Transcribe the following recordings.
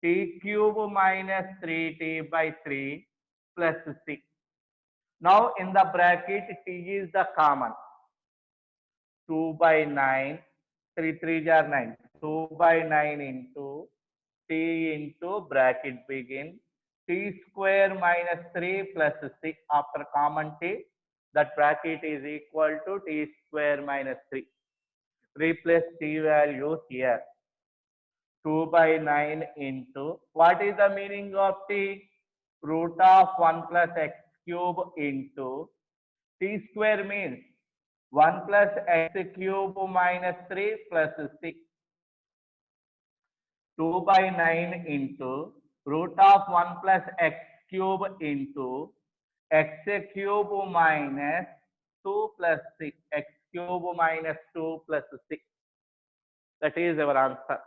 t cube minus 3t by 3 plus c. Now in the bracket t is the common. 2 by 9, 3 3 are 9. 2 by 9 into t into bracket begin t square minus 3 plus 6 after common t, that bracket is equal to t square minus 3. Replace t value here. 2 by 9 into, what is the meaning of t? Root of 1 plus x cube into t square means 1 plus x cube minus 3 plus 6. 2 by 9 into root of 1 plus x cube into x cube minus 2 plus 6. X cube minus 2 plus 6. That is our answer.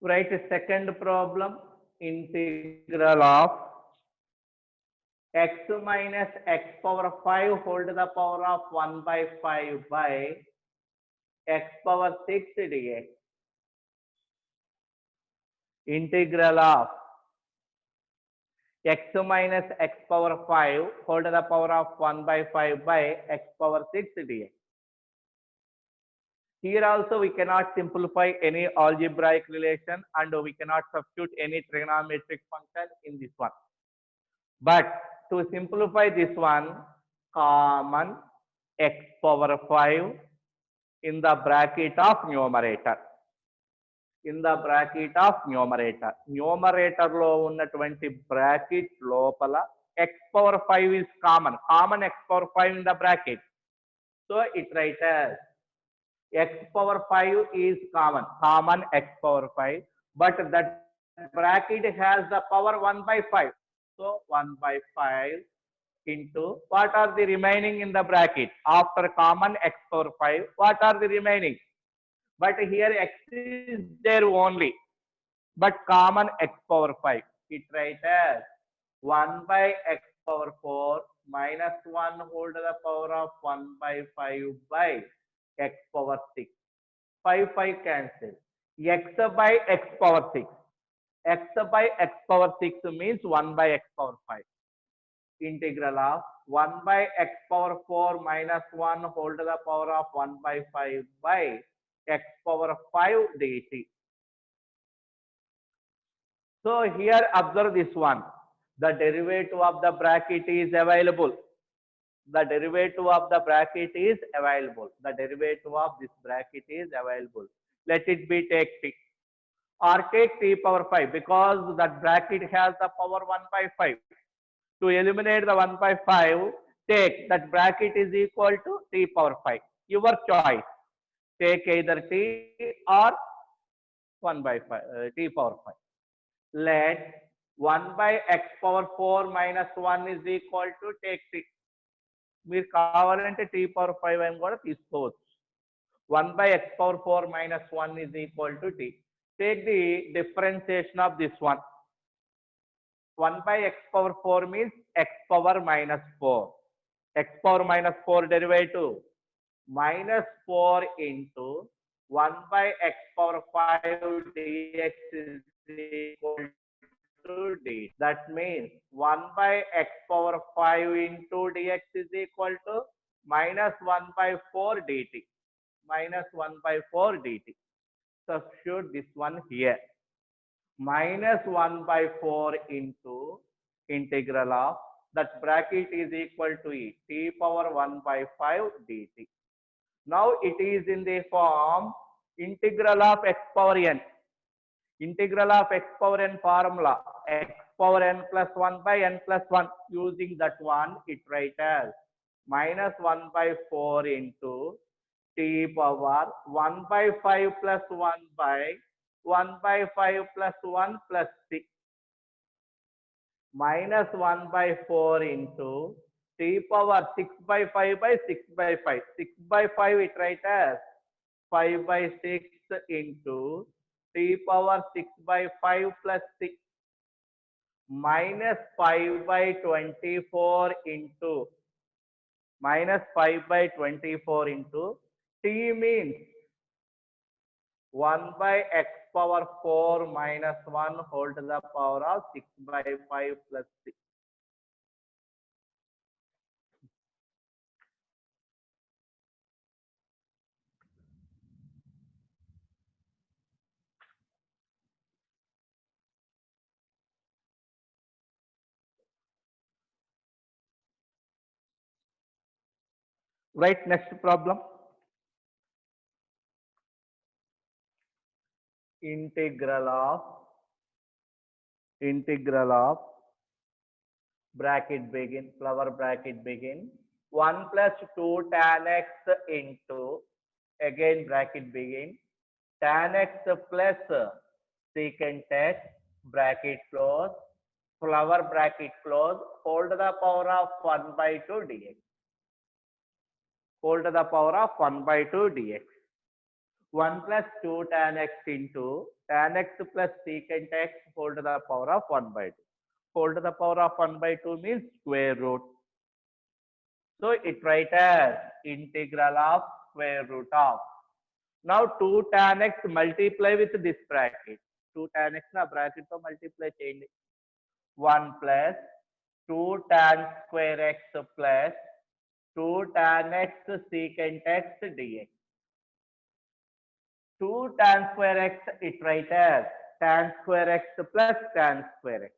Write a second problem. Integral of x minus x power 5 whole to the power of 1 by 5 by x power 6 dx. Integral of x minus x power 5 whole to the power of 1 by 5 by x power 6 dx. Here also we cannot simplify any algebraic relation and we cannot substitute any trigonometric function in this one. But to simplify this one, common x power 5 in the bracket of numerator. In the bracket of numerator. Numerator lo unnatuvanti bracket lopala x power 5 is common. Common x power 5 in the bracket. So it writes as x power 5 is common. Common x power 5. But that bracket has the power 1 by 5. So 1 by 5 into what are the remaining in the bracket? After common x power 5, what are the remaining? But here x is there only. But common x power 5. It writes as 1 by x power 4 minus 1 whole to the power of 1 by 5 by x power 6. 5 cancel. X by x power 6. X by x power 6 means 1 by x power 5. Integral of 1 by x power 4 minus 1 whole to the power of 1 by 5 by x power 5 dt. So here observe this one. The derivative of the bracket is available. The derivative of the bracket is available. The derivative of this bracket is available. Let it be take t. Or take t power 5 because that bracket has the power 1 by 5. To eliminate the 1 by 5, take that bracket is equal to t power 5. Your choice. Take either t or 1 by 5, t power 5. Let 1 by x power 4 minus 1 is equal to take t. మీరు కావాలంటే t power 5 అని కూడా తీసుకోవచ్చు. 1 by x power 4 minus 1 is equal to t. Take the differentiation of this one. 1 by x power 4 means x power minus 4. X power minus 4 derivative minus 4 into 1 by x power 5 dx is equal to d. That means 1 by x power 5 into dx is equal to minus 1 by 4 dt. Minus 1 by 4 dt. Substitute this one here. Minus 1 by 4 into integral of that bracket is equal to e t power 1 by 5 dt. Now it is in the form integral of x power n. Integral of x power n formula x power n plus 1 by n plus 1. Using that one, it writes as minus 1 by 4 into t power 1 by 5 plus 1 by 1 by 5 plus 1 plus 6 minus 1 by 4 into t power 6 by 5 by 6 by 5. 6 by 5 it writes as 5 by 6 into t power 6 by 5 plus 6 minus 5 by 24 into minus 5 by 24 into t means 1 by x power 4 minus 1 whole to the power of 6 by 5 plus 6. Right, next problem. Integral of bracket begin, flower bracket begin, 1 plus 2 tan x into, again bracket begin, tan x plus secant x, bracket close, flower bracket close, whole to the power of 1 by 2 dx. Whole to the power of 1 by 2 dx. 1 plus 2 tan x into tan x plus secant x whole to the power of 1 by 2. Whole to the power of 1 by 2 means square root. So it write as integral of square root of. Now 2 tan x multiply with this bracket. 2 tan x na bracket to multiply cheyandi. 1 plus 2 tan square x plus 2 tan x secant x dx. 2 tan square x it write as tan square x plus tan square x.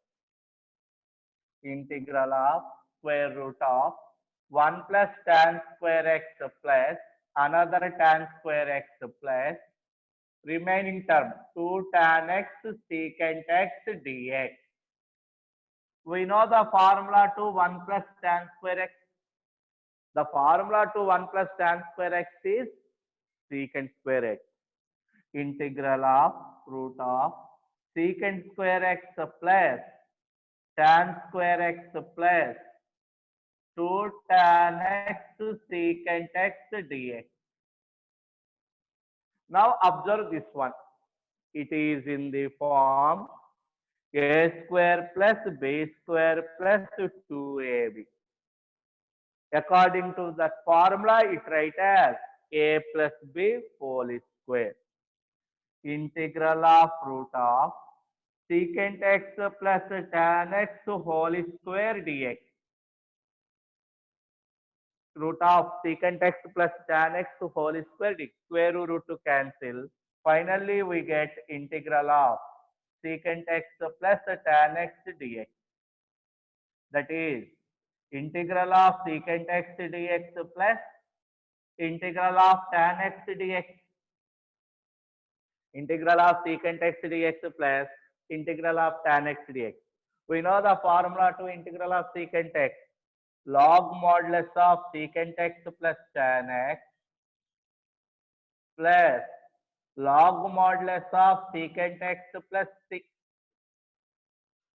Integral of square root of 1 plus tan square x plus another tan square x plus remaining term 2 tan x secant x dx. We know the formula to 1 plus tan square x. The formula to 1 plus tan square x is secant square x. Integral of root of secant square x plus tan square x plus 2 tan x secant x dx. Now observe this one. It is in the form a square plus b square plus 2ab. According to that formula, it write as a plus b whole square. Integral of root of secant x plus tan x whole square dx. Root of secant x plus tan x whole square dx. Square root to cancel. Finally, we get integral of secant x plus tan x dx. That is integral of secant x dx plus integral of tan x dx. Integral of secant x dx plus integral of tan x dx. We know the formula to integral of secant x. Log modulus of secant x plus tan x plus log modulus of secant x plus 6.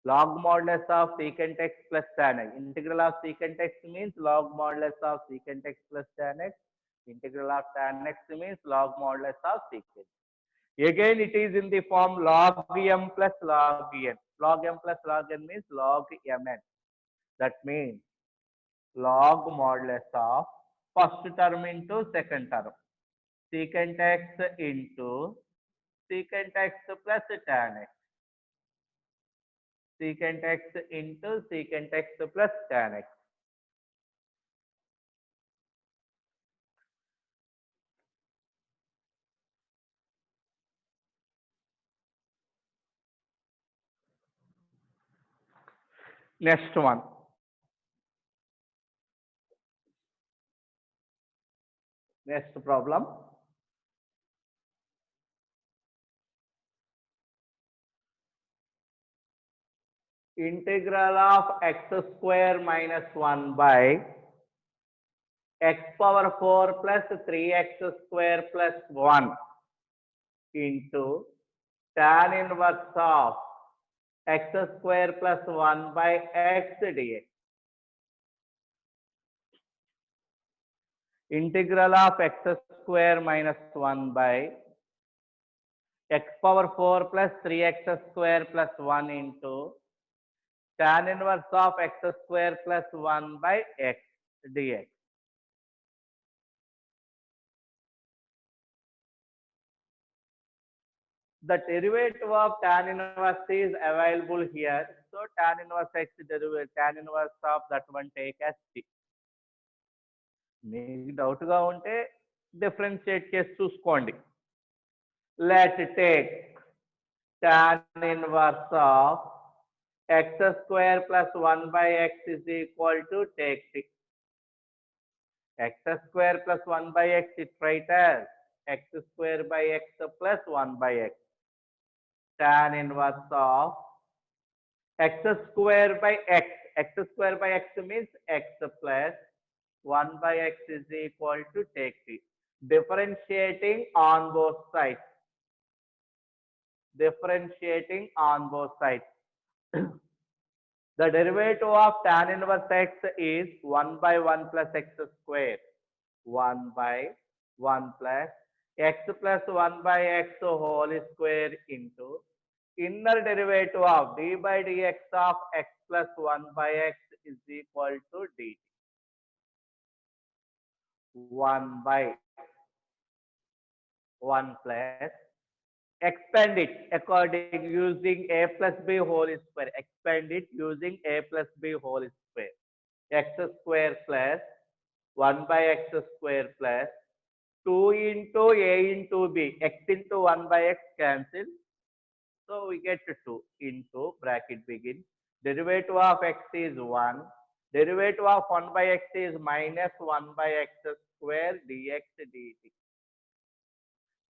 Log modulus of secant x plus tan x. Integral of secant x means log modulus of secant x plus tan x. Integral of tan x means log modulus of secant. Again, it is in the form log m plus log n. Log m plus log n means log mn. That means log modulus of first term into second term. Secant x into secant x plus tan x. Secant x into secant x plus tan x. Next one. Next problem. Integral of x square minus 1 by x power 4 plus 3x square plus 1 into tan inverse of x square plus 1 by x dx. Integral of x square minus 1 by x power 4 plus 3x square plus 1 into tan inverse of x square plus 1 by x dx. The derivative of tan inverse is available here. So tan inverse x derivative, tan inverse of that one take as t. మీకు డౌట్గా ఉంటే differentiate చేసి చూసుకోండి. Let's take tan inverse of x square plus 1 by x is equal to take t. X square plus 1 by x, it write as x square by x plus 1 by x. Tan inverse of x square by x. X square by x means x plus 1 by x is equal to take t. Differentiating on both sides. Differentiating on both sides. The derivative of tan inverse x is 1 by 1 plus x square. 1 by 1 plus x 1 by x whole square into inner derivative of d by dx of x plus 1 by x is equal to dt. 1 by 1 plus expand it according using a plus b whole square. Expand it using a plus b whole square. X square plus 1 by x square plus 2 into a into b. X into 1 by x cancel. So we get 2 into bracket begin. Derivative of x is 1. Derivative of 1 by x is minus 1 by x square dx dt.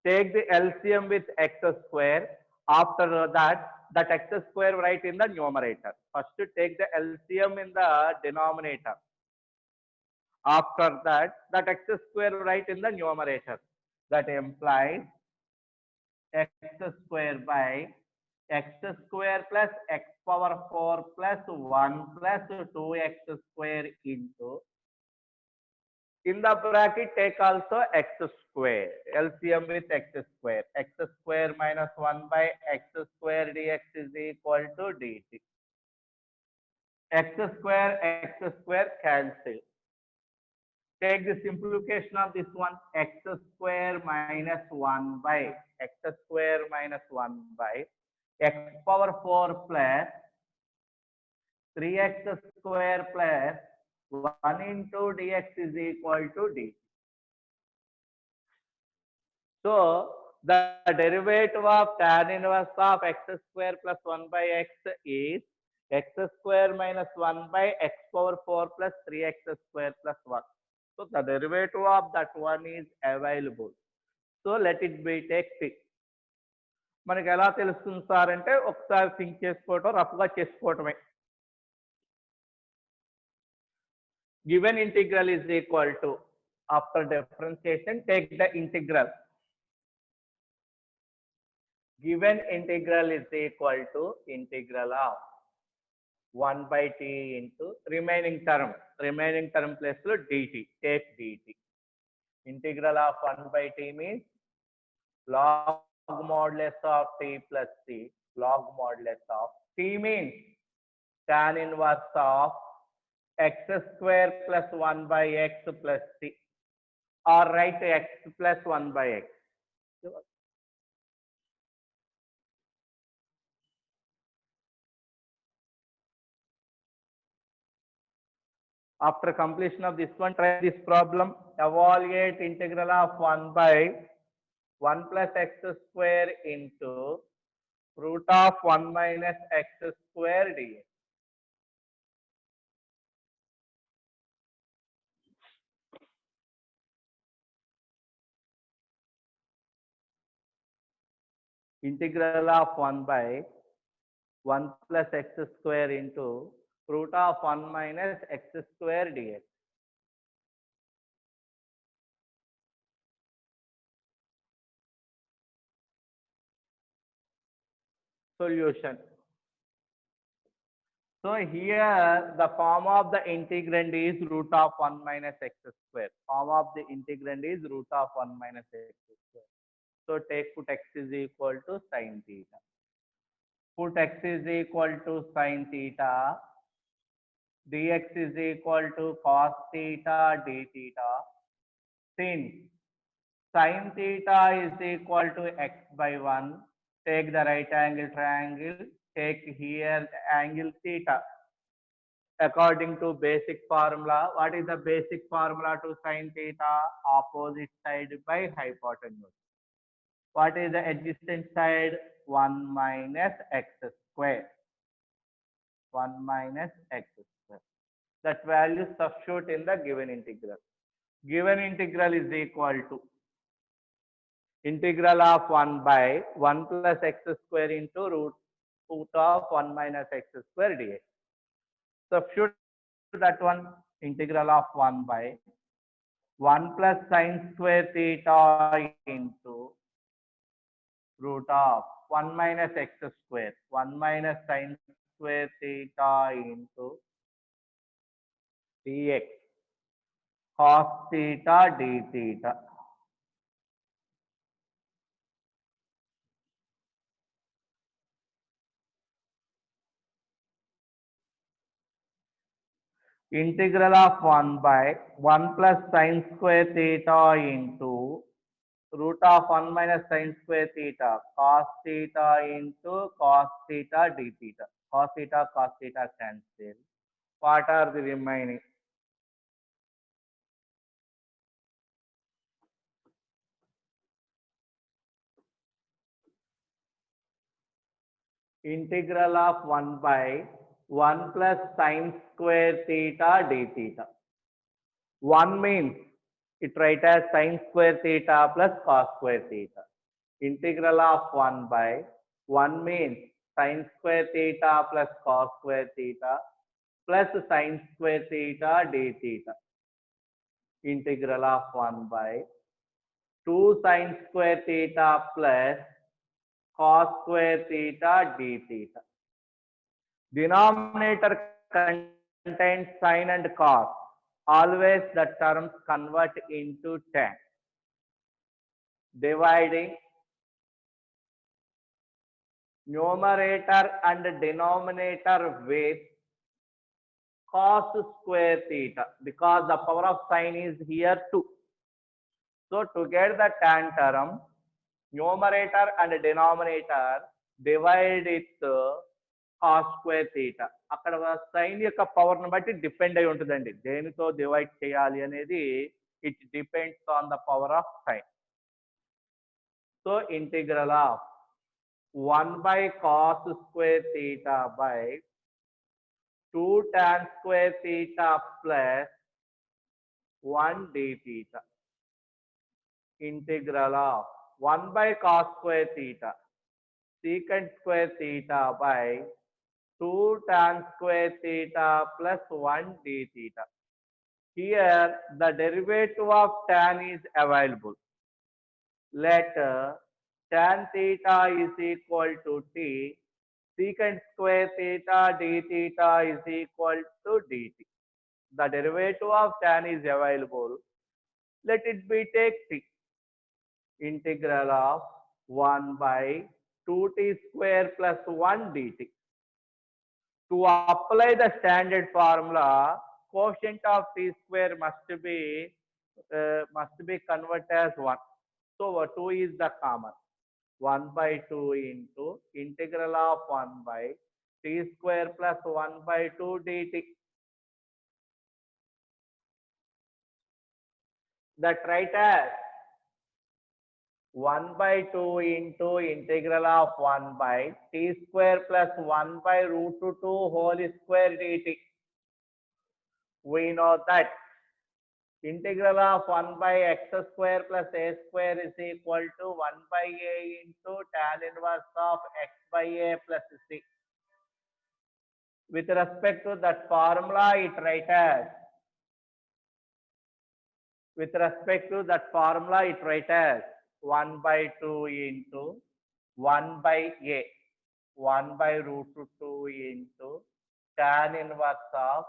Take the LCM with x square. After that x square write in the numerator. First take the LCM in the denominator. After that x square write in the numerator. That implies x square by x square plus x power 4 plus 1 plus 2x square into, in the bracket take also x square, LCM with x square. X square minus 1 by x square dx is equal to dt. X square cancel. Take the simplification of this one, x square minus 1 by x square minus 1 by x power 4 plus 3x square plus 1 into dx is equal to d. So the derivative of tan inverse of x square plus 1 by x is x square minus 1 by x power 4 plus 3x square plus 1. So the derivative of that one is available. So let it be take t. మనకి ఎలా తెలుస్తుంది sir అంటే ఒకసారి think చేసుకోవటం రఫ్గా చేసుకోవటమే. Given integral is equal to, after differentiation take the integral. Given integral is equal to integral of 1 by t into remaining term place lo dt, take dt. Integral of 1 by t means log modulus of t plus c. Log modulus of t means tan inverse of x square plus 1 by x plus c, or write x plus 1 by x. After completion of this one, try this problem. Evaluate integral of 1 by 1 plus x square into root of 1 minus x square dx. Integral of 1 by 1 plus x square into root of 1 minus x square dx. Solution. So here the form of the integrand is root of 1 minus x square. Form of the integrand is root of 1 minus x square. So take put x is equal to sin theta. Put x is equal to sin theta. Dx is equal to cos theta d theta. Since sin theta is equal to x by 1, take the right angle triangle, take here angle theta. According to basic formula, what is the basic formula to sin theta? Opposite side by hypotenuse. What is the adjacent side? 1 minus x square. 1 minus x square. That value substitute in the given integral. Given integral is equal to integral of 1 by 1 plus x square into root of 1 minus x square dx. Substitute that one, integral of 1 by 1 plus sine square theta into root of 1 minus x square, 1 minus sine square theta into dx cos theta d theta. Integral of 1 by 1 plus sine square theta into root of 1 minus sine square theta cos theta into cos theta d theta. Cos theta cancel. What are the remaining? Integral of 1 by 1 plus sine square theta d theta. 1 means it write as sine square theta plus cos square theta. Integral of 1 by 1 means sine square theta plus cos square theta plus sine square theta d theta. Integral of 1 by 2 sine square theta plus cos square theta d theta. Denominator contains sine and cos. Always the terms convert into tan. Dividing numerator and denominator with cos square theta, because the power of sine is here 2. So to get the tan term, numerator and denominator divide it cos square theta. అక్కడ sine యొక్క power ని బట్టి depend అయి ఉంటుందండి. దేనితో divide చేయాలి అనేది it depends on the power of sine. So integral of 1 by cos square theta by 2 tan square theta plus 1 d theta. Integral of 1 by cos square theta secant square theta by 2 tan square theta plus 1 d theta. Here the derivative of tan is available. Let tan theta is equal to t, secant square theta d theta is equal to dt. The derivative of tan is available. Let it be take t. Integral of 1 by 2t square plus 1 dt. To apply the standard formula, quotient of t square must be converted as 1. So 2 is the common. 1 by 2 into integral of 1 by t square plus 1 by 2 dt. That write as 1 by 2 into integral of 1 by t square plus 1 by root 2 whole square dt. We know that integral of 1 by x square plus a square is equal to 1 by a into tan inverse of x by a plus c. With respect to that formula, it write as 1 by 2 into 1 by a, 1 by root 2 into tan inverse of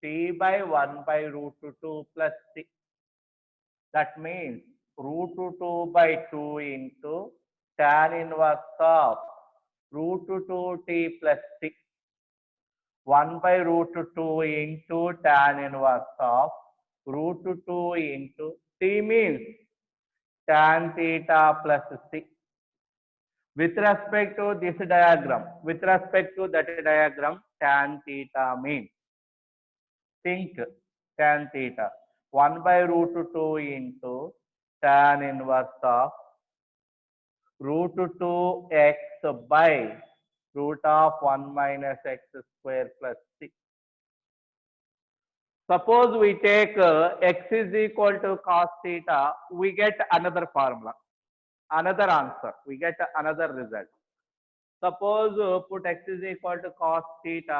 t by 1 by root 2 plus c. That means root 2 by 2 into tan inverse of root 2t plus 6, 1 by root 2 into tan inverse of root 2 into t means tan theta plus 6. With respect to this diagram, with respect to that diagram, tan theta means, think tan theta, 1 by root 2 into tan inverse of root 2x by root of 1 minus x square plus 6. Suppose we take x is equal to cos theta, we get another formula, another answer, we get another result. Suppose put x is equal to cos theta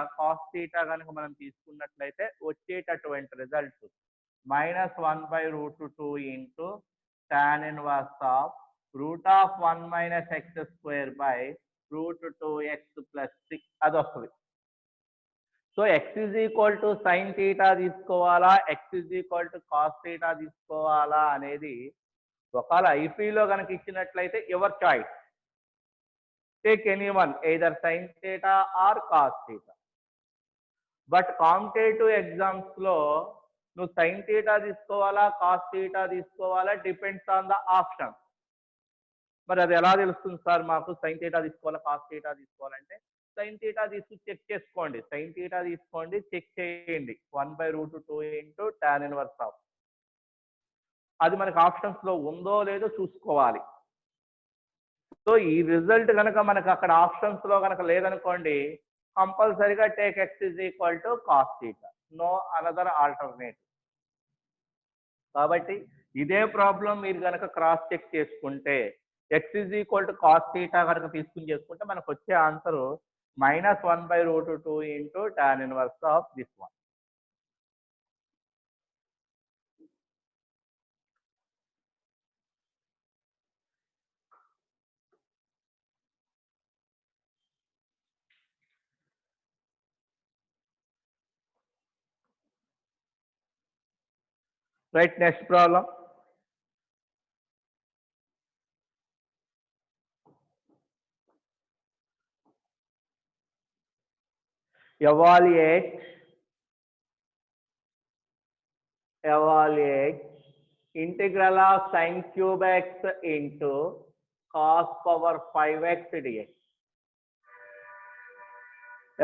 కనుక మనం తీసుకున్నట్లయితే వచ్చేటటువంటి result -1 by root 2 into tan inverse of root of 1 minus x square by root 2x plus 6 అది వస్తుంది. So x is equal to sin theta తీసుకోవాలా, x is equal to cos theta తీసుకోవాలా అనేది ఒకవేళ ఐపీలో కనుక ఇచ్చినట్లయితే your choice. Take anyone, either sin theta or cos theta. But competitive exams లో నువ్వు sin theta తీసుకోవాలా, cos theta తీసుకోవాలా, డిపెండ్స్ ఆన్ ద ఆప్షన్. మరి అది ఎలా తెలుస్తుంది సార్ మాకు sin theta తీసుకోవాలా, cos theta తీసుకోవాలంటే sin theta తీసుకు చెక్ చేసుకోండి, sin theta తీసుకోండి, చెక్ చేయండి, 1 by root 2 into tan inverse of. అది మనకి ఆప్షన్స్ లో ఉందో లేదో చూసుకోవాలి. సో ఈ రిజల్ట్ కనుక మనకు అక్కడ ఆప్షన్స్ లో కనుక లేదనుకోండి, కంపల్సరీగా take x is equal to cos theta, no another alternative. కాబట్టి ఇదే ప్రాబ్లం మీరు కనుక క్రాస్ చెక్ చేసుకుంటే x is equal to cos theta కనుక తీసుకుని చేసుకుంటే మనకు వచ్చే answer -1 by root 2 into tan inverse of this one. Right, next problem. Evaluate integral of sin cube x into cos power 5x dx.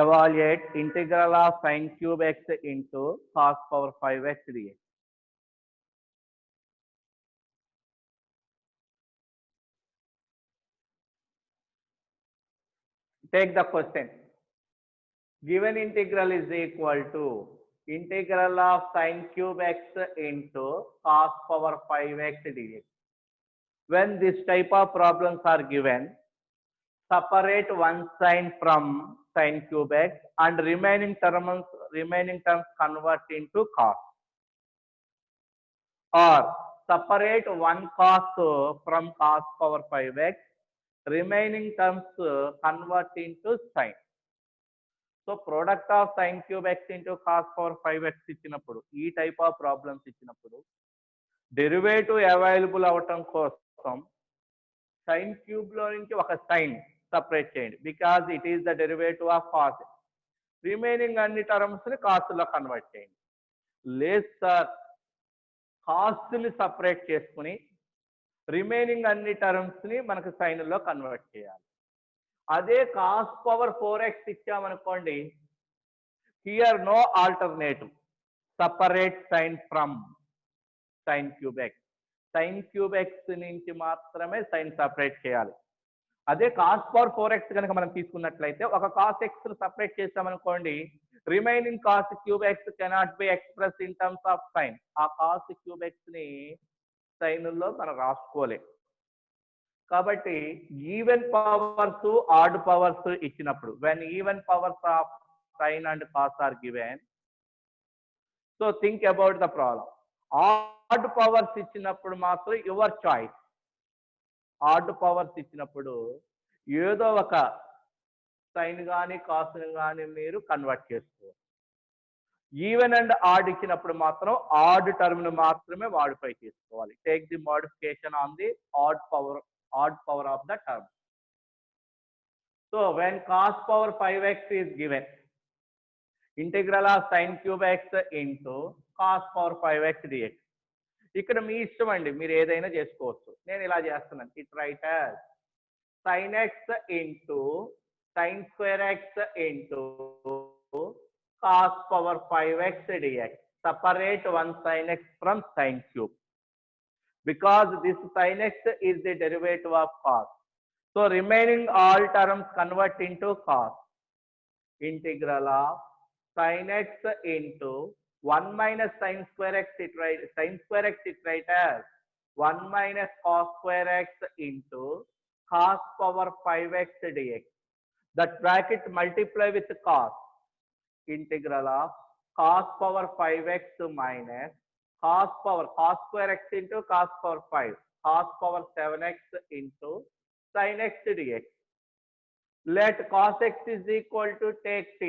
Evaluate integral of sin cube x into cos power 5x dx. Take the question. Given integral is equal to integral of sin cube x into cos power 5x dx. When this type of problems are given, separate one sign from sin cube x and remaining terms convert into cos. Or separate one cos from cos power 5x, remaining terms convert into sin. So product of sin cube x into cos power 5x ఇచ్చినప్పుడు, ఈ type of problems ఇచ్చినప్పుడు derivative available అవటం కోసం sin cube లో నుంచి ఒక sine separate చేయండి, because it is the derivative of cos. Remaining అన్ని టర్మ్స్ ని కాస్ లో కన్వర్ట్ చేయండి. లేదు సార్, కాస్ట్ ని సపరేట్ చేసుకుని రిమైనింగ్ అన్ని టర్మ్స్ ని మనకు సైన్ లో కన్వర్ట్ చేయాలి. అదే కాస్ పవర్ 4x ఇచ్చామనుకోండి, here no alternative, separate sine from sine cube x. Sine cube x నుంచి మాత్రమే సైన్ సపరేట్ చేయాలి. అదే కాస్ పవర్ 4x కనుక మనం తీసుకున్నట్లయితే ఒక కాస్ ఎక్స్ సపరేట్ చేసామనుకోండి, remaining cos cube X cannot be express in terms of sine. ఆ కాస్ క్యూబ్ ఎక్స్ ని సైన్ లో మనం రాసుకోలేం. కాబట్టి ఈవెన్ పవర్స్ ఆడ్ పవర్స్ ఇచ్చినప్పుడు, when even powers of sine and cos are given, so think about the problem. Odd powers ఇచ్చినప్పుడు మాత్రం your choice. Add powers ఇచ్చినప్పుడు ఏదో ఒక సైన్ కానీ కాస్ కానీ మీరు కన్వర్ట్ చేసుకోవాలి. ఈవెన్ అండ్ ఆడ్ ఇచ్చినప్పుడు మాత్రం ఆడ్ టర్మ్ ను మాత్రమే వాడిఫై చేసుకోవాలి. Take the modification on the add power of the term. So when cos power 5x is given, integral of sin cube x into cos power 5x dx. ఇక్కడ మీ ఇష్టం అండి, మీరు ఏదైనా చేసుకోవచ్చు. నేను ఇలా చేస్తున్నాను. It right as sin x into sin square x into cos power 5x dx. Separate one sin x from sin cube, because this sin x is the derivative of cos. So remaining all terms convert into cos. Integral of sin x into 1 minus sin square x, sin square x it write as 1 minus cos square x into cos power 5x dx. That bracket multiply with cos. Integral of cos power 5x minus cos square x into cos power 5, cos power 7x into sin x dx. Let cos x is equal to take t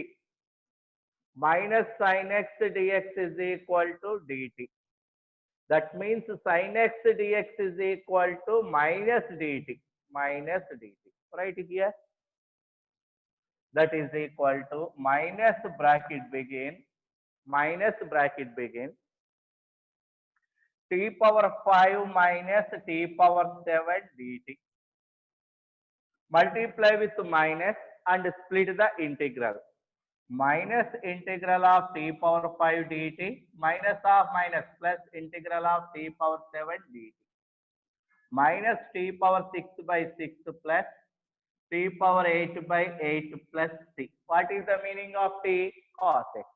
minus sin x dx is equal to dt. That means sin x dx is equal to minus dt. Right here. That is equal to minus bracket begin t power 5 minus t power 7 dt. Multiply with minus and split the integral. Minus integral of t power 5 dt minus of minus plus integral of t power 7 dt. Minus t power 6 by 6 plus t power 8 by 8 plus t. What is the meaning of t? Cos x.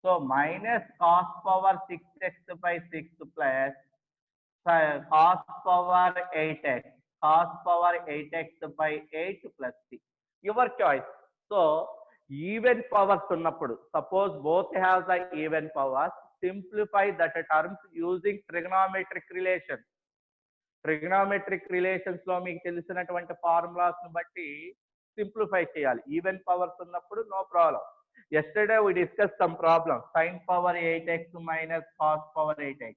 So minus cos power 6x by 6 plus cos power 8x. Cos power 8x by 8 plus t. Your choice. So even powers ఉన్నప్పుడు, suppose both have the even powers, simplify that terms using trigonometric relation. Trigonometric relations లో మీకు తెలిసినటువంటి formulas ను బట్టి simplify చేయాలి. Even powers ఉన్నప్పుడు no problem. Yesterday we discussed some problems. Sin power 8x minus cos power 8x.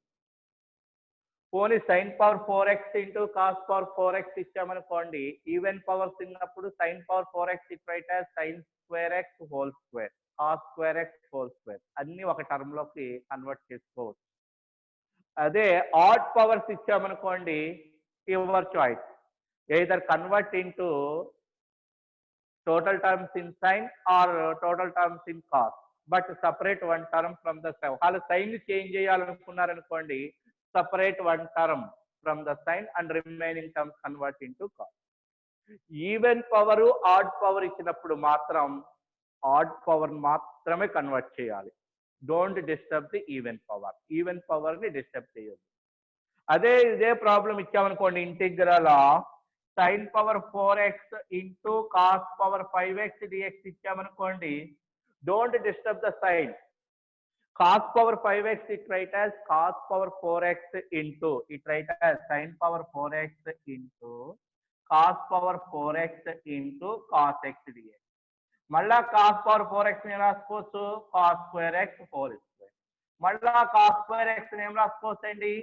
పోనీ sin power 4x into cos power 4x ఇచ్చామనుకోండి, even powers ఉన్నప్పుడు sin power 4x it write as sin square x whole square, cos square x whole square. అన్ని ఒక term లోకి convert చేసుకోవచ్చు. అదే odd powers ఇచ్చామనుకోండి, your choice. Either convert into total terms in sin or total terms in cos, but separate one term from the sin. వాళ్ళు sine change చేయాలనుకున్నారనుకోండి, separate one term from the sin and remaining terms convert into cos. Even power odd power ఇచ్చినప్పుడు మాత్రం odd power మాత్రమే convert చేయాలి. Don't disturb the even power ని disturb చేయొద్దు. అదే ఇదే ప్రాబ్లం ఇచ్చామనుకోండి, integral of sin power 4x into cos power 5x dx ఇచ్చామనుకోండి, don't disturb the sine. cos power 5x it write as cos power 4x into sin power 4x into cos power 4x into cos x dx. మళ్ళా cos power 4x ఏం రాసుకోవచ్చు? cos square x whole square. మళ్ళా cos square x ఏం రాసుకోవచ్చండి?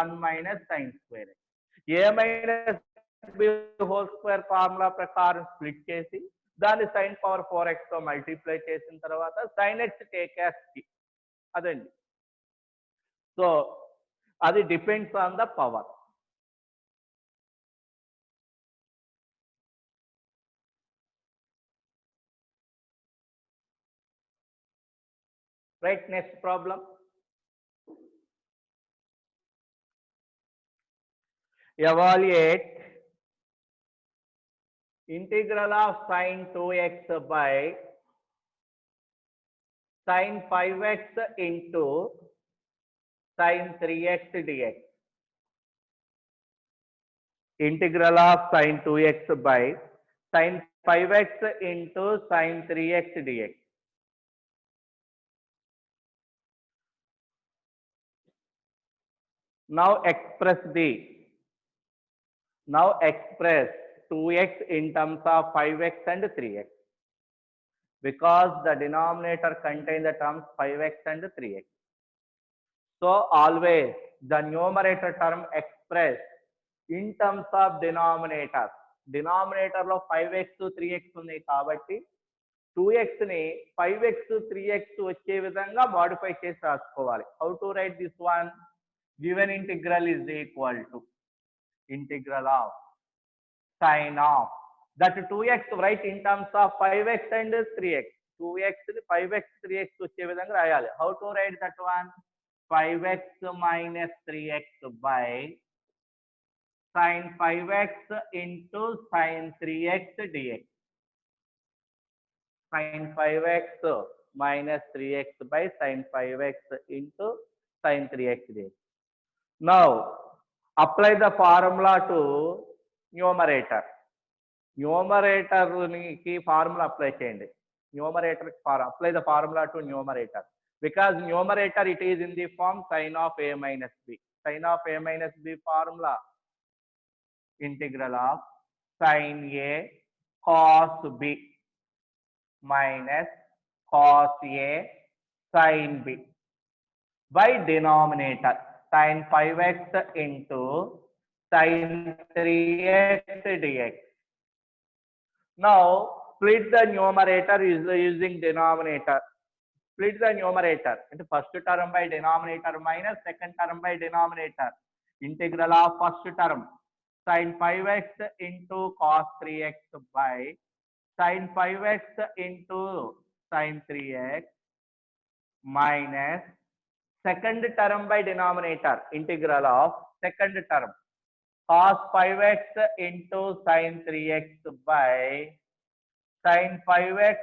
1 minus sin square x. a minus b whole square formula ప్రకారం split చేసి దాన్ని sin power 4x తో multiply చేసిన తర్వాత sin x take as t. అదండి. సో అది depends on the power. Right, next problem. Evaluate integral of sin 2x by sin 5x into sin 3x dx. Integral of sin 2x by sin 5x into sin 3x dx. Now express 2x in terms of 5x and 3x. because the denominator contains the terms 5x and 3x. So always the numerator term expressed in terms of denominator. Denominator లో 5x 3x ఉన్నాయి కాబట్టి 2x ని 5x 3x వచ్చే విధంగా modify చేసి రాసుకోవాలి. How to write this one? Given integral is equal to integral of sin of that 2x write in terms of 5x and 3x. 2x ని 5x 3x వచ్చే విధంగా రాయాలి. How to write that one? 5x minus 3x by sin 5x into sin 3x dx. Sin 5x minus 3x by sin 5x into sin 3x dx. Now apply the formula to numerator. Numerator ki formula apply cheyandi. Numerator apply the formula to numerator. Because numerator it is in the form sin of a minus b. Sin of a minus b formula integral of sin a cos b minus cos a sin b by denominator sin 5x into sin 3x dx. Now split the numerator using denominator. Split the numerator into first term by denominator minus second term by denominator. Integral of first term sin 5x into cos 3x by sin 5x into sin 3x minus second term by denominator. Integral of second term cos 5x into sin 3x by sin 5x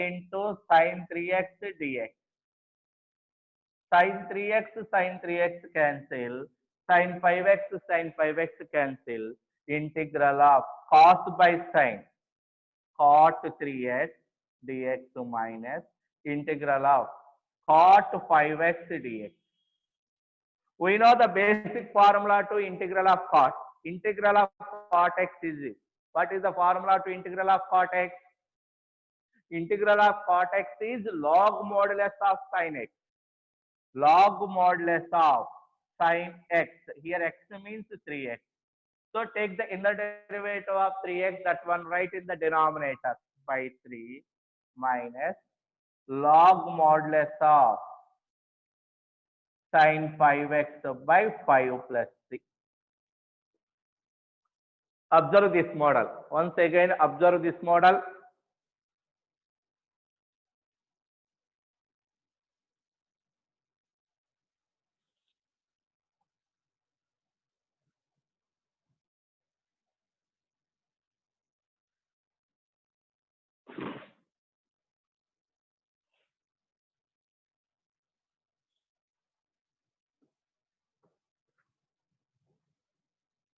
into sin 3x dx. Sin 3x cancel. Sin 5x cancel. Integral of cos by sin cot 3x dx minus integral of cot 5x dx. We know the basic formula to integral of cot. Integral of cot x is this. What is the formula to integral of cot x? Integral of cot x is log modulus of sin x. Log modulus of sin x. Here x means 3x. So take the inner derivative of 3x, that one write in the denominator by 3 minus log modulus of sin 5x by 5 plus 3. Observe this model. Once again, observe this model.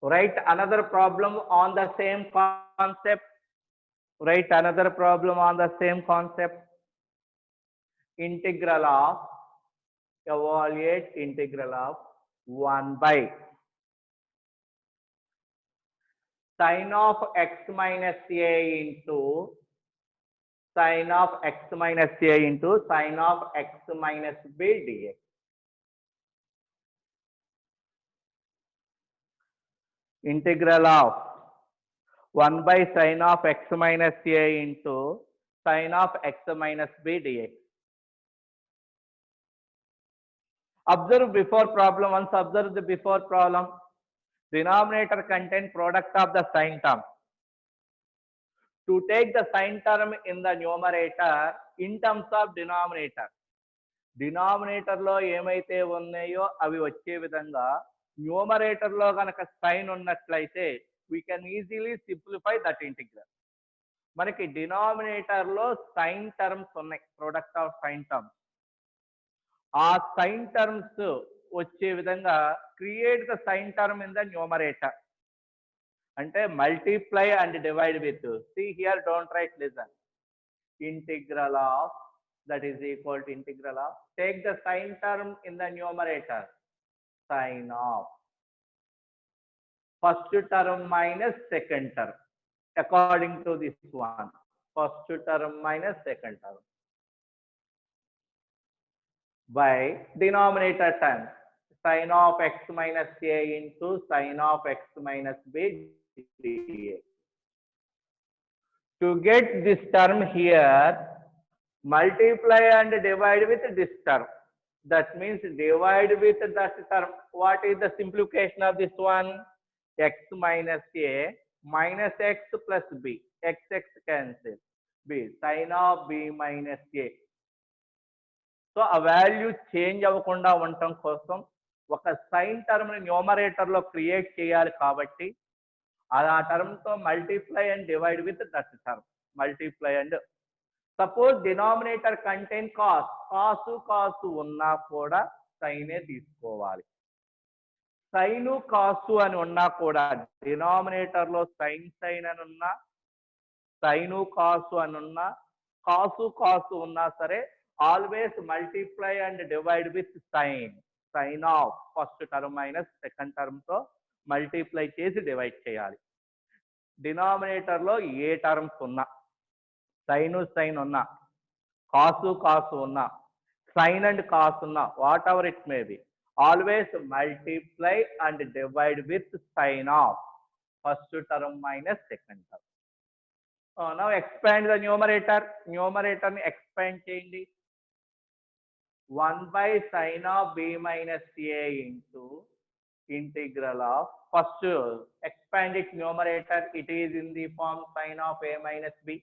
Write another problem on the same concept. Write another problem on the same concept. Integral of, evaluate integral of 1 by sin of x minus a into sin of x minus a into sin of x minus b dx. Integral of 1 by sin of x minus a into sin of x minus b dx. Observe before problem. Once observe the before problem. Denominator contain product of the sin term. To take the sin term in the numerator in terms of denominator. Denominator lo ఏమైతే ఉన్నాయో అవి వచ్చే విధంగా numerator లో గనక sign ఉన్నట్లయితే we can easily simplify that integral. మనకి denominator లో సైన్ టర్మ్స్ ఉన్నాయి, ప్రొడక్ట్ ఆఫ్ సైన్ టర్మ్స్. ఆ సైన్ టర్మ్స్ వచ్చే విధంగా create the sine term in the numerator. అంటే multiply and divide with, see here, don't write, listen, integral of, that is equal to integral of, take the sine term in the numerator, sine of first term minus second term according to this one. first term minus second term by denominator term sin of x minus a into sin of x minus b dA. To get this term here, multiply and divide with this term. That means divide with that term. What is the simplification of this one? X minus a minus x plus b. X cancel. B sin of b minus a. So ఆ value change అవ్వకుండా ఉండటం కోసం ఒక sine term ని numerator లో create చేయాలి కాబట్టి ఆ టర్మ్ తో multiply and divide with that term. Multiply and suppose denominator contain cos, cos ఉన్నా కూడా సైనే తీసుకోవాలి. సైను కాసు అని ఉన్నా కూడా డినామినేటర్ లో సైన్ అని ఉన్నా, సైను కాసు అని ఉన్నా, కాసు ఉన్నా సరే always multiply and divide with sin of first term minus second term తో మల్టిప్లై చేసి డివైడ్ చేయాలి. డినామినేటర్ లో ఏ టర్మ్స్ ఉన్నా, సైన్ ఉన్నా, కాసు ఉన్నా, సైన్ అండ్ కాస్ ఉన్నా, whatever it may be, always multiply and divide with sine of first term minus second term. Now expand the numerator ని ఎక్స్పాండ్ చేయండి. 1 by sin of b minus a into integral of, first expand it numerator, it is in the form sin of a minus b.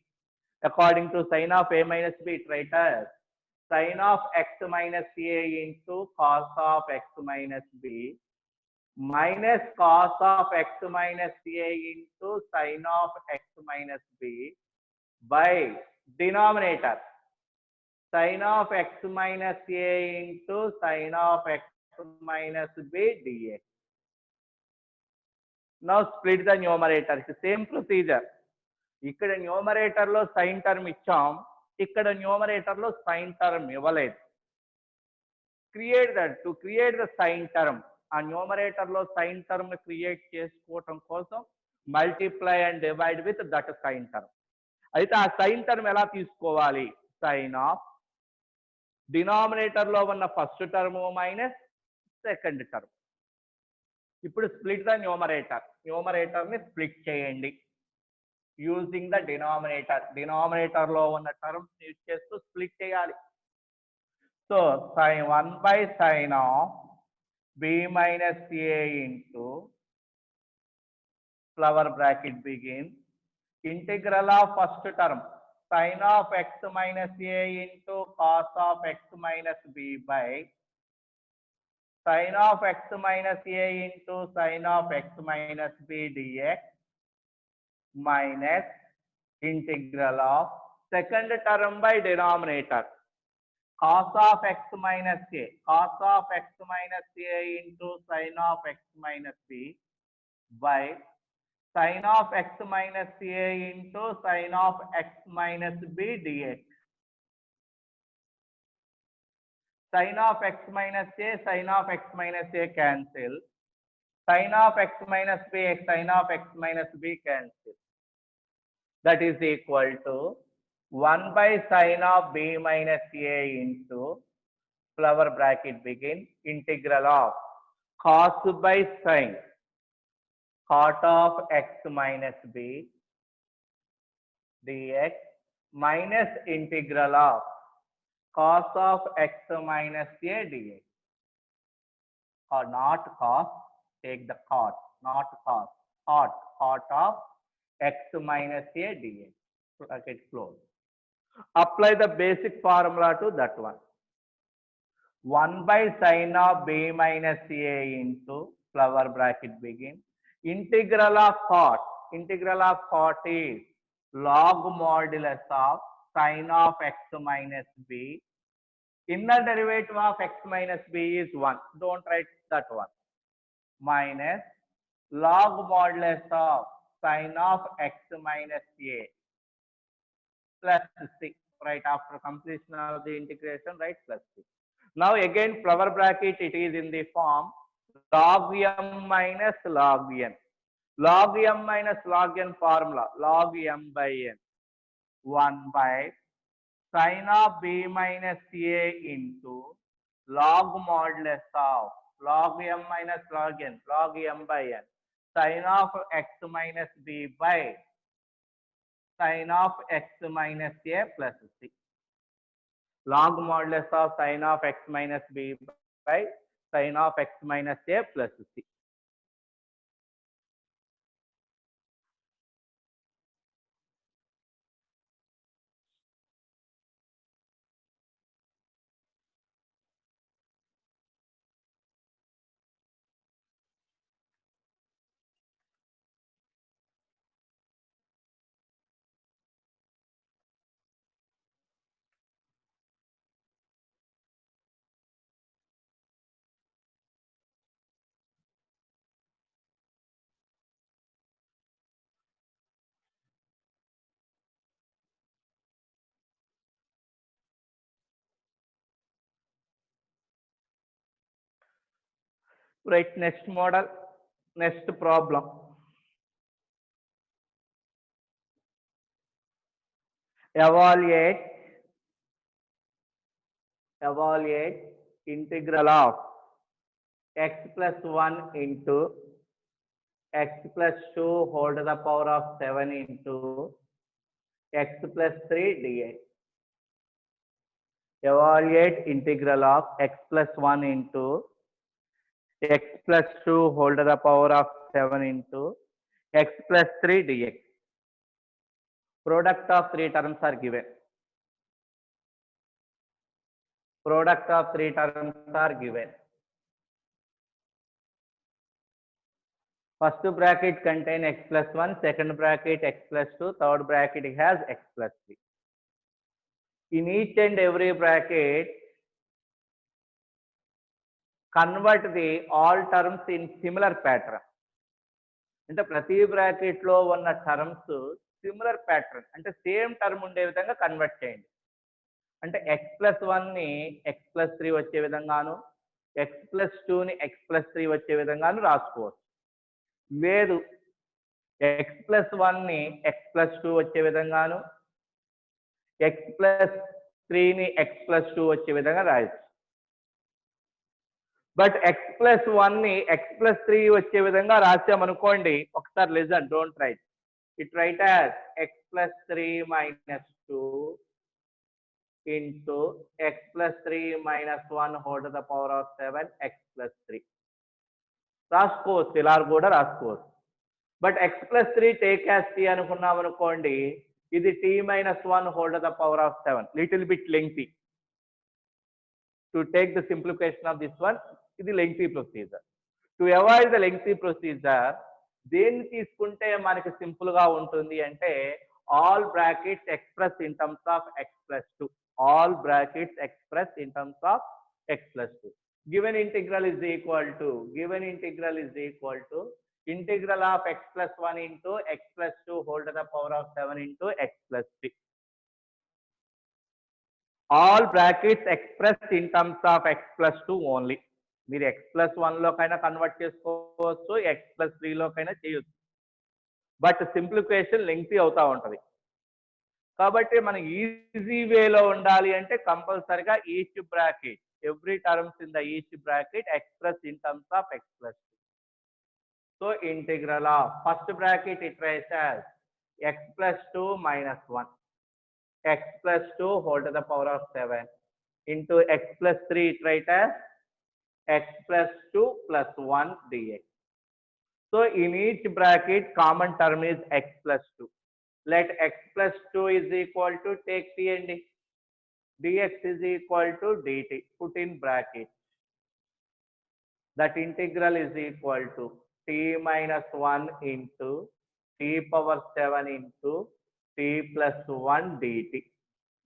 According to sin of a minus b, it write as sin of x minus a into cos of x minus b minus cos of x minus a into sin of x minus b by denominator sin of x minus a into sin of x minus b dx. Now split the numerator. Same procedure. ఇక్కడ numerator లో sine term ఇచ్చాం, ఇక్కడ numerator లో sine term ఇవ్వలేదు. To create the sine term, ఆ numerator లో sine term create చేసుకోవటం కోసం multiply and divide with that sine term. అయితే ఆ సైన్ టర్మ్ ఎలా తీసుకోవాలి? సైన్ ఆఫ్ డినామినేటర్ లో ఉన్న first term minus second term. ఇప్పుడు స్ప్లిట్ ద న్యూమరేటర్ ని స్ప్లిట్ చేయండి యూజింగ్ ద డినామినేటర్ లో ఉన్న టర్మ్స్ యూజ్ చేస్తూ స్ప్లిట్ చేయాలి. So sin 1 by sin of b minus a into flower bracket begin integral of first term sin of x minus a into cos of x minus b by sin of x minus a into sin of x minus b dx minus integral of second term by denominator cos of x minus a into sin of x minus b by sin of x minus a into sin of x minus b dx. Sin of x minus a, sin of x minus a cancel. Sin of x minus b, sin of x minus b cancel. That is equal to 1 by sin of b minus a into flower bracket begin integral of cos by sin cot of x minus b dx minus integral of cos of x minus a dx. Or not cos, take the cot, not cos, cot of x minus a dx. Bracket close. Apply the basic formula to that one. 1 by sin of b minus a into flower bracket begin integral of cot is log modulus of sin of x minus b. Inner derivative of x minus b is 1. Don't write that one. Minus log modulus of sin of x minus a plus c. Right after completion of the integration, write plus c. Now again flower bracket, it is in the form log m minus log n. Log m minus log n formula, log m by n. 1 by sin of b minus a into log modulus of log m minus log n, log m by n, sin of x minus b by sin of x minus a plus c. Log modulus of sin of x minus b by sin of x minus a plus c. Right, next model, next problem. Evaluate integral of x plus 1 into x plus 2 whole to the power of 7 into x plus 3 dx. Evaluate integral of x plus 1 into x plus 2 whole to the power of 7 into x plus 3 dx. Product of three terms are given. Product of three terms are given. First bracket contain x plus 1, second bracket x plus 2, third bracket has x plus 3. In each and every bracket, convert the all terms in similar pattern. అంటే ప్రతి bracket లో ఉన్న terms similar pattern అంటే same term ఉండే విధంగా convert చేయండి. అంటే X plus 1 ని ఎక్స్ ప్లస్ 3 వచ్చే విధంగాను, ఎక్స్ ప్లస్ 2 ని ఎక్స్ ప్లస్ 3 వచ్చే విధంగాను రాసుకోవచ్చు. లేదు ఎక్స్ ప్లస్ 1 ని ఎక్స్ ప్లస్ 2 వచ్చే విధంగాను, ఎక్స్ ప్లస్ 3 ని ఎక్స్ ప్లస్ 2 వచ్చే విధంగా రాయొచ్చు. బట్ ఎక్స్ ప్లస్ 1 ని ఎక్స్ ప్లస్ 3 వచ్చే విధంగా రాసామనుకోండి, ఒకసారి listen, don't write it, right as X plus 3 minus 2 into x plus 3 minus 1 whole to the power of 7 x plus 3 రాసుకోవచ్చు, ఇలా కూడా రాసుకోవచ్చు. But x plus 3 take as t అనుకున్నాం అనుకోండి, ఇది t minus 1 whole to the power of 7, little bit lengthy to take the simplification of this one. ఇది lengthy procedure. To avoid the lengthy procedure దేన్ని తీసుకుంటే మనకి సింపుల్ గా ఉంటుంది అంటే all brackets expressed in terms of x plus 2. All brackets expressed in terms of x plus 2. Given integral is equal to integral of x plus 1 into x plus 2 whole to the power of 7 into x plus 3. All brackets expressed in terms of x plus 2 only. మీరు x plus 1 లోకైనా convert చేసుకోవచ్చు, x plus 3 లోకైనా చేయొచ్చు. But simplification lengthy అవుతా ఉంటది. కాబట్టి మనం easy వేలో ఉండాలి అంటే కంపల్సరిగా each bracket, every terms in the each bracket express in terms of X plus 2. So integral of first bracket it rights as X plus 2 minus 1 X plus 2 whole to the power of 7 into X plus 3 it right as X plus 2 plus 1 dx. So in each bracket common term is x plus 2. Let x plus 2 is equal to, take t and dx is equal to dt. Put in bracket. That integral is equal to t minus 1 into t power 7 into t plus 1 dt.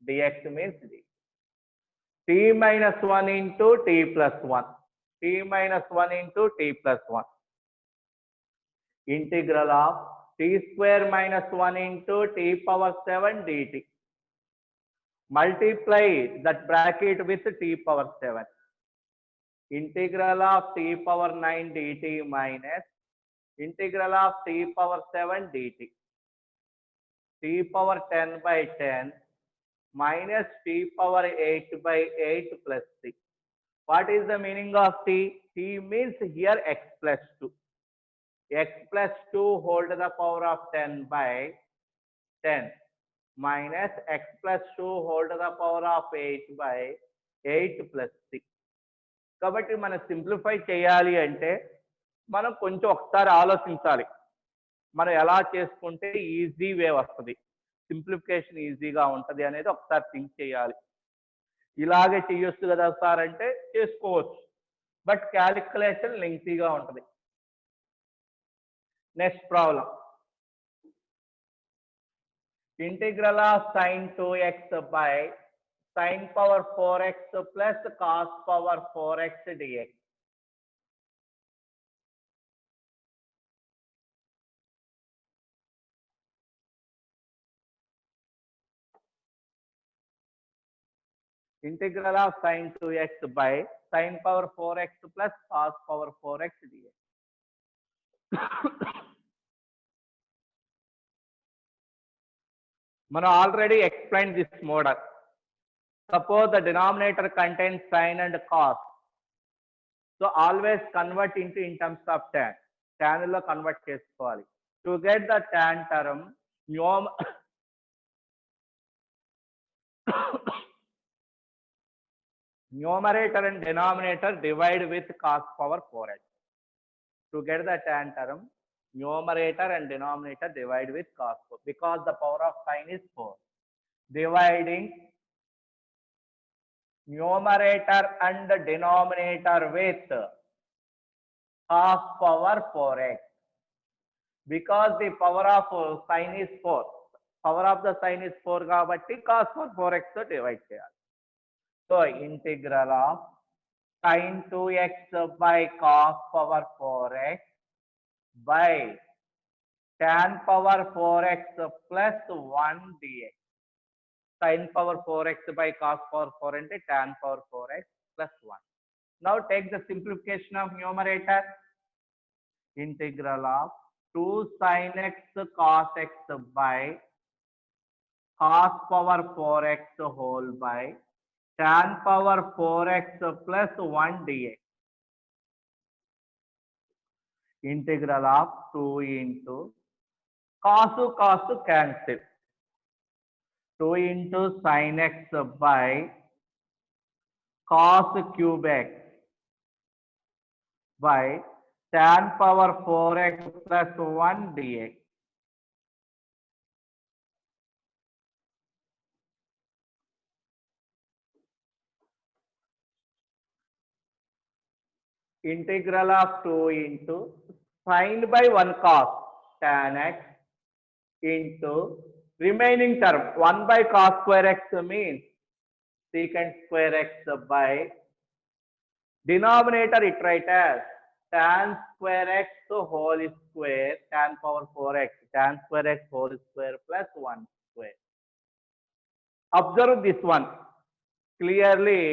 dx means d. t minus 1 into t plus 1. t minus 1 into t plus 1. Integral of t square minus 1 into t power 7 dt. Multiply that bracket with t power 7. Integral of t power 9 dt minus integral of t power 7 dt. t power 10 by 10 minus t power 8 by 8 plus c. What is the meaning of t? T means here x plus 2. X plus 2 whole to the power of 10 by 10 minus x plus 2 whole to the power of 8 by 8 plus 6. కాబట్టి మనం simplify చేయాలి అంటే మనం కొంచెం ఒకసారి ఆలోచించాలి. మనం ఎలా చేసుకుంటే ఈజీ వే వస్తుంది, సింప్లిఫికేషన్ ఈజీగా ఉంటుంది అనేది ఒకసారి థింక్ చేయాలి. ఇలాగే చేయొచ్చు కదా సార్ అంటే చేసుకోవచ్చు, బట్ క్యాలిక్యులేషన్ లెంగ్తీగా ఉంటుంది. Next problem, integral of sin 2x by sin power 4x plus cos power 4x dx. Integral of sin 2x by sin power 4x plus cos power 4x dx. మనం already explained this model. Suppose the denominator contains sin and cos. So always convert into in terms of tan. Tan lo convert చేసుకోవాలి. To get the tan term, numerator and denominator divide with cos power 4x. To get the tan term, numerator and denominator divide with cos 4, because the power of sin is 4. Dividing numerator and denominator with cos power 4x. Because the power of sin is 4. Power of the sin is 4 కాబట్టి cos 4x తో divide చేయాలి. So integral of sin 2x by cos power 4x by tan power 4x plus 1 dx. Sin power 4x by cos power 4 అంటే tan power 4x plus 1. Now take the simplification of numerator. Integral of 2 sin x cos x by cos power 4x whole by tan power 4x plus 1 dx. Integral of 2 into cos cancel. 2 into sin x by cos cube x by tan power 4x plus 1 dx. Integral of 2 into sin by 1 cos tan x into remaining term 1 by cos square x means secant square x by denominator it write as tan square x whole square tan power 4x tan square x whole square plus 1 square. Observe this one clearly.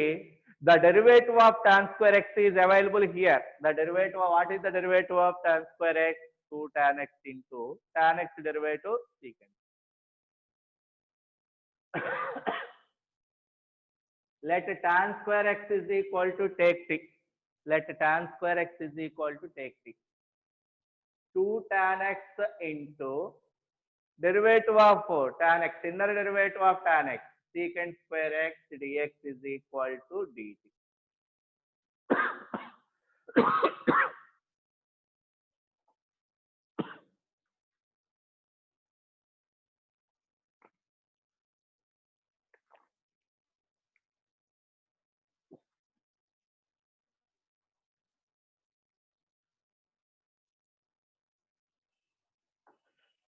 The derivative of tan square x is available here. The derivative of, what is the derivative of tan square x? 2 tan x into tan x derivative secant. Let tan square x is equal to take t. Let tan square x is equal to take t. 2 tan x into derivative of tan x, inner derivative of tan x, secant square x dx is equal to dt.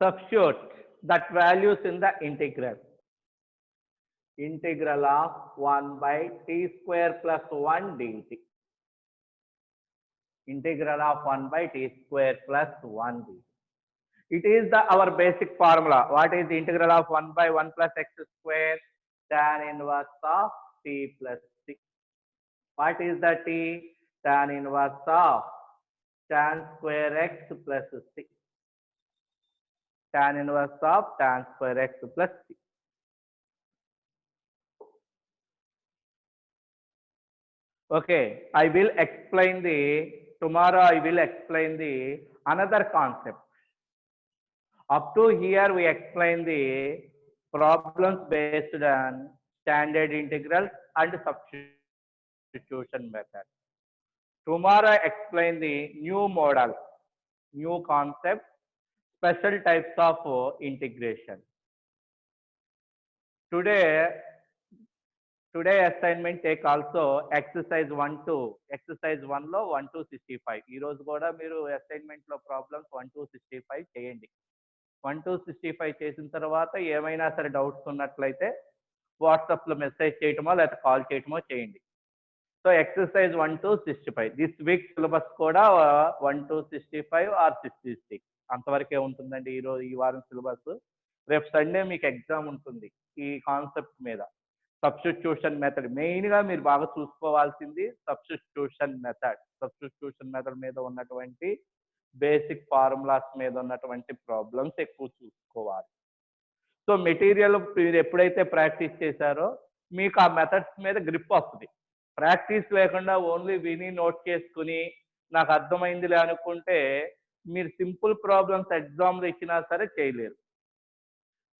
Substitute that values in the integral. Integral of 1 by t square plus 1 dt. Integral of 1 by t square plus 1 dt. It is the our basic formula. What is the integral of 1 by 1 plus x square? Tan inverse of t plus c. What is the t? Tan inverse of tan square x plus c. tan inverse of tan square x plus c. Okay, I will explain tomorrow I will explain another concept. Up to here we explain the problems based on standard integrals and substitution method. Tomorrow I explain the new model, new concept, special types of integration. Today assignment take also exercise 1 to exercise 1 లో 1 to 65. ఈ రోజు కూడా మీరు assignment లో problems 1 to 65 చేయండి. 1 to 65 చేసిన తర్వాత ఏమైనా సరే డౌట్స్ ఉన్నట్లయితే వాట్సాప్ లో మెసేజ్ చేయటమో లేకపోతే కాల్ చేయటమో చేయండి. So exercise 1 to 65 this week syllabus కూడా 1 to 65 ఆర్ 66 అంతవరకే ఉంటుందండి ఈ వారం సిలబస్. రేపు సండే మీకు ఎగ్జామ్ ఉంటుంది ఈ కాన్సెప్ట్ మీద. సబ్స్టిట్యూషన్ మెథడ్ మెయిన్ గా మీరు బాగా చూసుకోవాల్సింది సబ్స్టిట్యూషన్ మెథడ్ మీద ఉన్నటువంటి బేసిక్ ఫార్ములాస్ మీద ఉన్నటువంటి ప్రాబ్లమ్స్ ఎక్కువ చూసుకోవాలి. సో మెటీరియల్ మీరు ఎప్పుడైతే ప్రాక్టీస్ చేశారో మీకు ఆ మెథడ్స్ మీద గ్రిప్ వస్తుంది. ప్రాక్టీస్ లేకుండా ఓన్లీ విని నోట్ చేసుకుని నాకు అర్థమైందిలే అనుకుంటే మీరు సింపుల్ ప్రాబ్లమ్స్ ఎగ్జామ్లో ఇచ్చినా సరే చేయలేరు.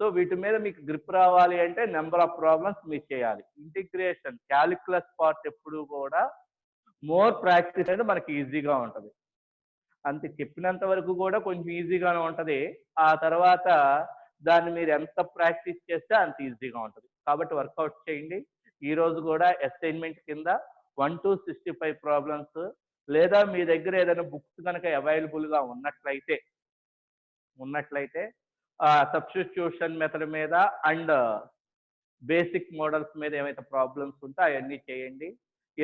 సో వీటి మీద మీకు గ్రిప్ రావాలి అంటే నెంబర్ ఆఫ్ ప్రాబ్లమ్స్ మీరు చేయాలి. ఇంటిగ్రేషన్ క్యాలిక్యులస్ పార్ట్ ఎప్పుడు కూడా మోర్ ప్రాక్టీస్ అంటే మనకి ఈజీగా ఉంటుంది. అంతే చెప్పినంత వరకు కూడా కొంచెం ఈజీగానే ఉంటుంది. ఆ తర్వాత దాన్ని మీరు ఎంత ప్రాక్టీస్ చేస్తే అంత ఈజీగా ఉంటుంది. కాబట్టి వర్కౌట్ చేయండి. ఈ రోజు కూడా అసైన్మెంట్ కింద 1 to 65 ప్రాబ్లమ్స్ లేదా మీ దగ్గర ఏదైనా బుక్స్ కనుక అవైలబుల్ గా ఉన్నట్లయితే సబ్స్టిట్యూషన్ మెథడ్ మీద అండ్ బేసిక్ మోడల్స్ మీద ఏమైతే ప్రాబ్లమ్స్ ఉంటే అవన్నీ చేయండి.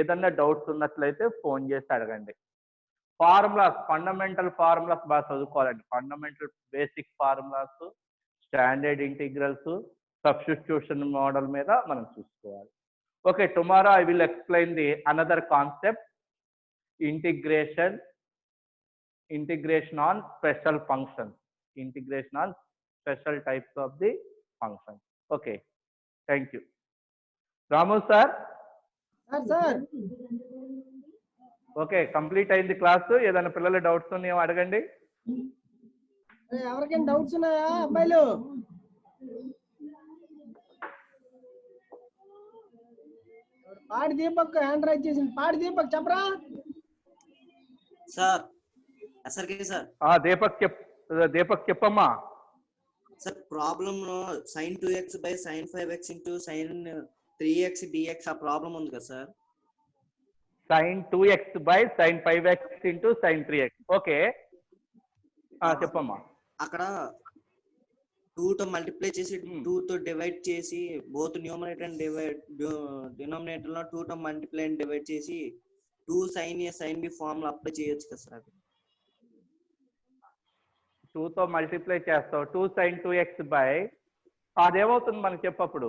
ఏదన్నా డౌట్స్ ఉన్నట్లయితే ఫోన్ చేసి అడగండి. ఫార్ములాస్ ఫండమెంటల్ ఫార్ములాస్ బాగా చదువుకోవాలండి. Fundamental basic formulas, standard integrals, substitution model మీద మనం చూసుకోవాలి. Okay, tomorrow I will explain the another concept integration on special functions, integration on special types of the functions. Okay, thank you. Ramu sir. Sir. Okay, complete అయింది class. ఏదైనా పిల్లల doubts ఉన్నాయో అడగండి. ఎవరికైనా doubts ఉన్నాయా అబ్బాయిలు? పాడి దీపక్ హ్యాండ్ రైజ్ చేసింది. పాడి దీపక్ చెప్పరా సార్. SRK sir. దీపక్ చెప్పమ్మా. Sir problem sin 2x by sin 5x into sin 3x dx ఆ ప్రాబ్లం ఉంది కదా sir. sin 2x by sin 5x into sin 3x. Okay, చెప్పమ్మా. అక్కడ 2 తో మల్టిప్లై చేసి 2 తో డివైడ్ చేసి బోత్ న్యూమరేటర్ అండ్ డినామినేటర్ లో 2 తో మల్టిప్లై అండ్ డివైడ్ చేసి 2 sin a sin b formula apply చేయొచ్చు కదా సార్. 2 తో మల్టిప్లై చేస్తావు 2 sin 2x by అదేమవుతుంది మనకి చెప్పప్పుడు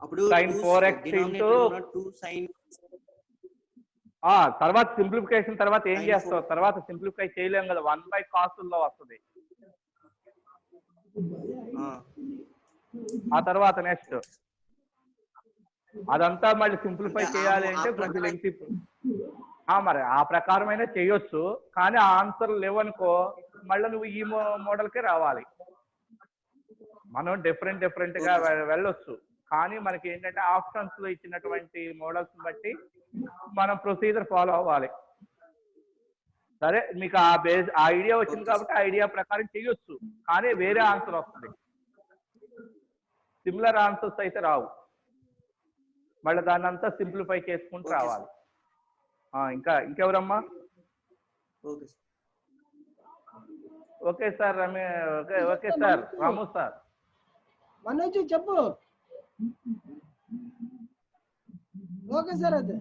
అప్పుడు sin 4x into 2 sin తర్వాత సింప్లిఫికేషన్ తర్వాత ఏం చేస్తావు? తర్వాత సింప్లిఫై చేయలేం కదా, 1 by cos లో వస్తుంది. ఆ తర్వాత నెక్స్ట్ అదంతా మళ్ళీ సింప్లిఫై చేయాలి అంటే కొంచెం లెంగ్తీ. మరి ఆ ప్రకారమైనా చేయొచ్చు, కానీ ఆ ఆన్సర్ లేవనుకో మళ్ళీ నువ్వు ఈ మోడల్కే రావాలి. మనం డిఫరెంట్ గా వెళ్ళొచ్చు, కానీ మనకి ఏంటంటే ఆప్షన్స్ లో ఇచ్చినటువంటి మోడల్స్ బట్టి మనం ప్రొసీజర్ ఫాలో అవ్వాలి. సరే, మీకు ఆ ఐడియా వచ్చింది కాబట్టి ఆ ఐడియా ప్రకారం చేయొచ్చు, కానీ వేరే ఆన్సర్ వస్తుంది. సిమిలర్ ఆన్సర్స్ అయితే రావు, మళ్ళీ దాన్ని అంతా సింప్లిఫై చేసుకుంటూ రావాలి. ఇంకెవరమ్మా? ఓకే సార్ ఓకే సార్ రాము సార్. మనోజ్ చెప్పు. Okay sir. అదే